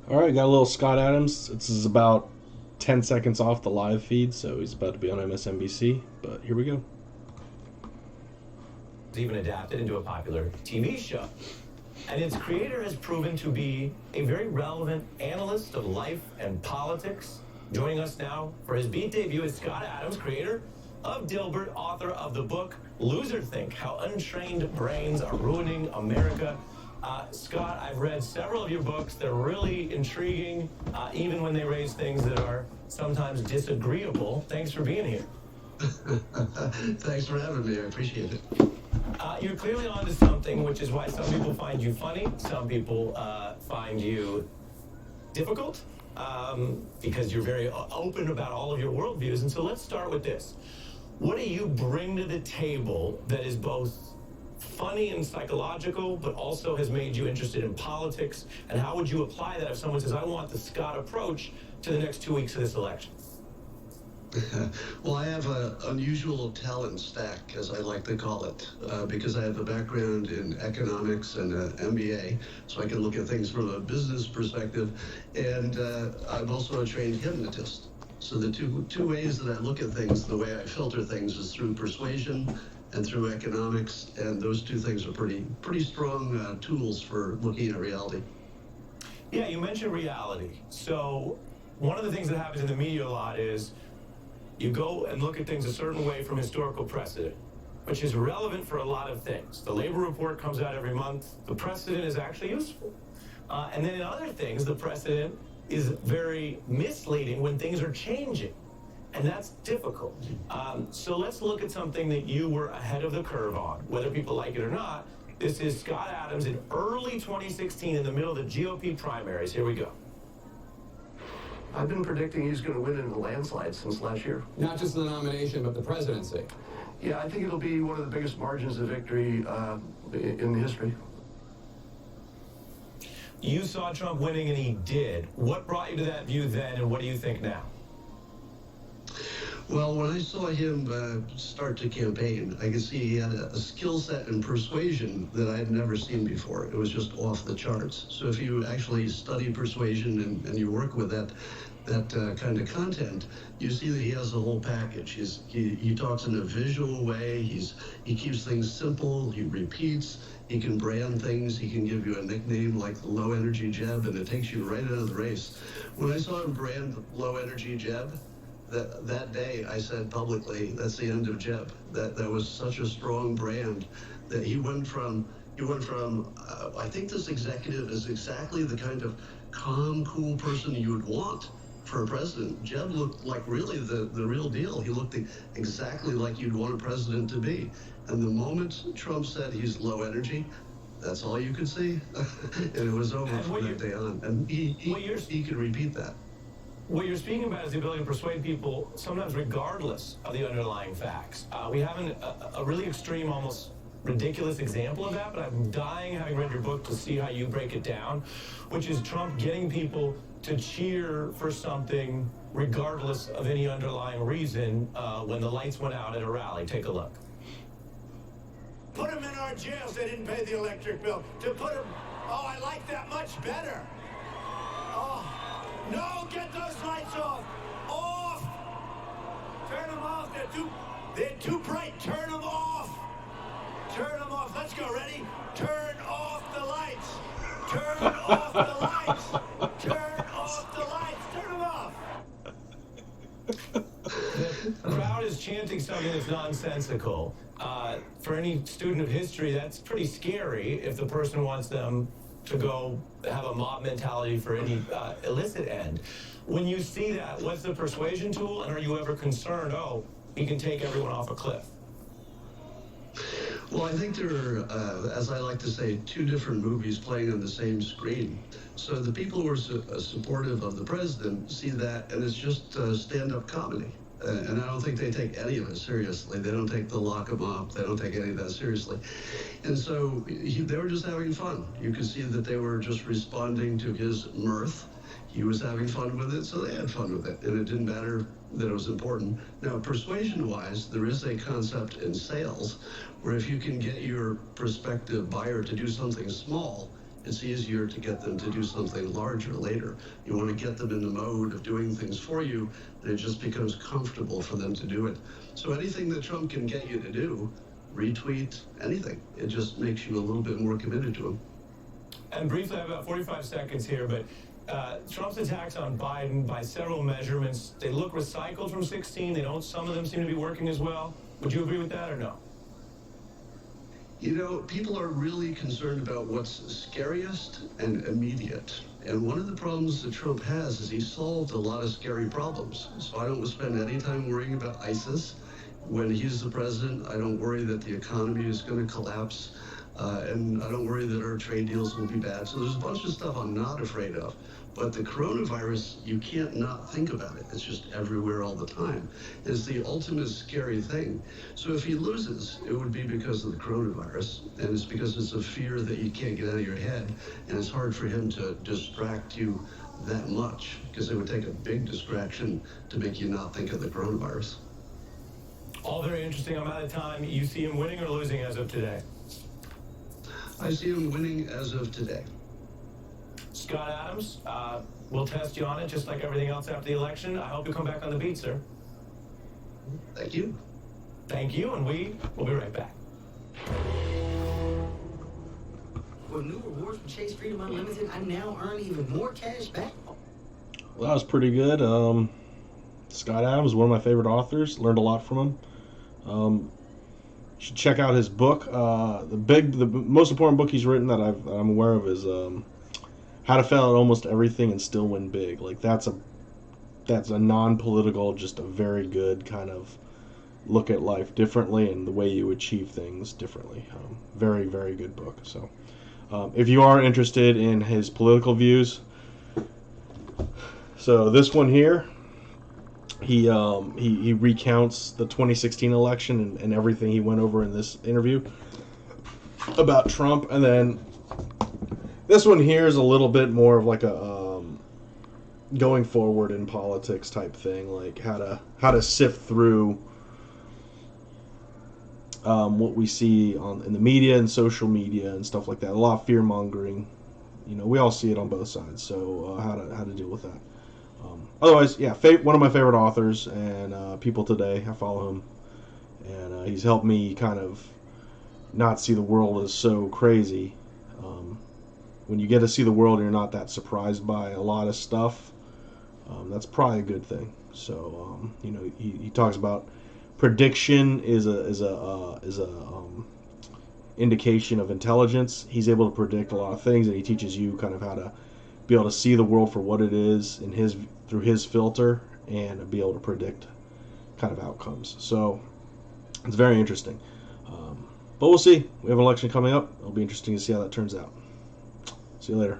All right, got a little Scott Adams. This is about 10 seconds off the live feed, so he's about to be on MSNBC. But here we go. It's even adapted into a popular TV show. And its creator has proven to be a very relevant analyst of life and politics. Joining us now for his Beat debut is Scott Adams, creator of Dilbert, author of the book Loser Think, How Untrained Brains Are Ruining America. Scott, I've read several of your books. They're really intriguing, even when they raise things that are sometimes disagreeable. Thanks for being here. Thanks for having me. I appreciate it. You're clearly onto something, which is why some people find you funny. Some people find you difficult because you're very open about all of your worldviews. And so let's start with this. What do you bring to the table that is both funny and psychological, but also has made you interested in politics? And how would you apply that if someone says, I want the Scott approach to the next 2 weeks of this election? Well, I have an unusual talent stack, as I like to call it, because I have a background in economics and an MBA, so I can look at things from a business perspective. And I'm also a trained hypnotist. So the two ways that I look at things, the way I filter things, is through persuasion and through economics, and those two things are pretty strong tools for looking at reality. Yeah, you mentioned reality. So one of the things that happens in the media a lot is you go and look at things a certain way from historical precedent, which is relevant for a lot of things. The labor report comes out every month. The precedent is actually useful. And then in other things, the precedent is very misleading when things are changing. And that's difficult. So let's look at something that you were ahead of the curve on, whether people like it or not. This is Scott Adams in early 2016 in the middle of the GOP primaries. Here we go. I've been predicting he's going to win in a landslide since last year. Not just the nomination, but the presidency. Yeah, I think it'll be one of the biggest margins of victory in history. You saw Trump winning, and he did. What brought you to that view then, and what do you think now? Well, when I saw him start to campaign, I could see he had a skill set in persuasion that I had never seen before. It was just off the charts. So if you actually study persuasion and you work with that kind of content, you see that he has the whole package. He talks in a visual way. He keeps things simple. He repeats. He can brand things. He can give you a nickname like the Low Energy Jeb, and it takes you right out of the race. When I saw him brand Low Energy Jeb, that day I said publicly, that's the end of Jeb. That was such a strong brand that he went from I think this executive is exactly the kind of calm, cool person you would want for a president. Jeb looked like really the real deal. He looked exactly like you'd want a president to be. And the moment Trump said he's low energy, that's all you could see. And it was over from that day on. And he could repeat that. What you're speaking about is the ability to persuade people, sometimes regardless of the underlying facts. We have a really extreme, almost ridiculous example of that, but I'm dying, having read your book, to see how you break it down, which is Trump getting people to cheer for something regardless of any underlying reason when the lights went out at a rally. Take a look. Put them in our jails. They didn't pay the electric bill. To put them, oh, I like that much better. Oh. No, get those lights off! Off! Turn them off, they're too bright, turn them off! Turn them off, let's go, ready? Turn off the lights! Turn off the lights! Turn off the lights, turn them off! The crowd is chanting something that's nonsensical. For any student of history, that's pretty scary if the person wants them to go have a mob mentality for any illicit end. When you see that, what's the persuasion tool, and are you ever concerned, oh, he can take everyone off a cliff? Well, I think there are, as I like to say, two different movies playing on the same screen. So the people who are supportive of the president see that, and it's just stand-up comedy. And I don't think they take any of it seriously. They don't take the lock 'em up. They don't take any of that seriously. And so they were just having fun. You could see that they were just responding to his mirth. He was having fun with it, so they had fun with it. And it didn't matter that it was important. Now, persuasion-wise, there is a concept in sales where if you can get your prospective buyer to do something small, It's easier to get them to do something larger later. You want to get them in the mode of doing things for you, and it just becomes comfortable for them to do it. So anything that Trump can get you to do, retweet, anything. It just makes you a little bit more committed to him. And briefly, I have about 45 seconds here, but Trump's attacks on Biden, by several measurements, they look recycled from 16. They don't. Some of them seem to be working as well. Would you agree with that or no? You know, people are really concerned about what's scariest and immediate. And one of the problems that Trump has is he solved a lot of scary problems. So I don't spend any time worrying about ISIS. When he's the president, I don't worry that the economy is going to collapse. And I don't worry that our trade deals will be bad. So there's a bunch of stuff I'm not afraid of. But the coronavirus, you can't not think about it. It's just everywhere all the time. It's the ultimate scary thing. So if he loses, it would be because of the coronavirus. And it's because it's a fear that you can't get out of your head. And it's hard for him to distract you that much, because it would take a big distraction to make you not think of the coronavirus. All very interesting. I'm out of time. You see him winning or losing as of today? I see him winning as of today. Scott Adams, we'll test you on it just like everything else after the election. I hope you come back on the beat, sir. Thank you. Thank you, and we will be right back. With new rewards from Chase Freedom Unlimited, I now earn even more cash back. Well, that was pretty good. Scott Adams, one of my favorite authors. Learned a lot from him. You should check out his book. The most important book he's written that I'm aware of is How to Fail at Almost Everything and Still Win Big. Like that's a non-political, just a very good kind of look at life differently and the way you achieve things differently. Very, very good book. So if you are interested in his political views, so this one here, he recounts the 2016 election and everything he went over in this interview about Trump, and then this one here is a little bit more of like a going forward in politics type thing, like how to sift through what we see in the media and social media and stuff like that. A lot of fear mongering, we all see it on both sides. So how to deal with that. Otherwise, yeah, one of my favorite authors and people today. I follow him, and he's helped me kind of not see the world as so crazy. When you get to see the world and you're not that surprised by a lot of stuff, that's probably a good thing. So he talks about prediction is a indication of intelligence. He's able to predict a lot of things, and he teaches you kind of how to be able to see the world for what it is through his filter and be able to predict kind of outcomes. So it's very interesting. But we'll see. We have an election coming up. It'll be interesting to see how that turns out. See you later.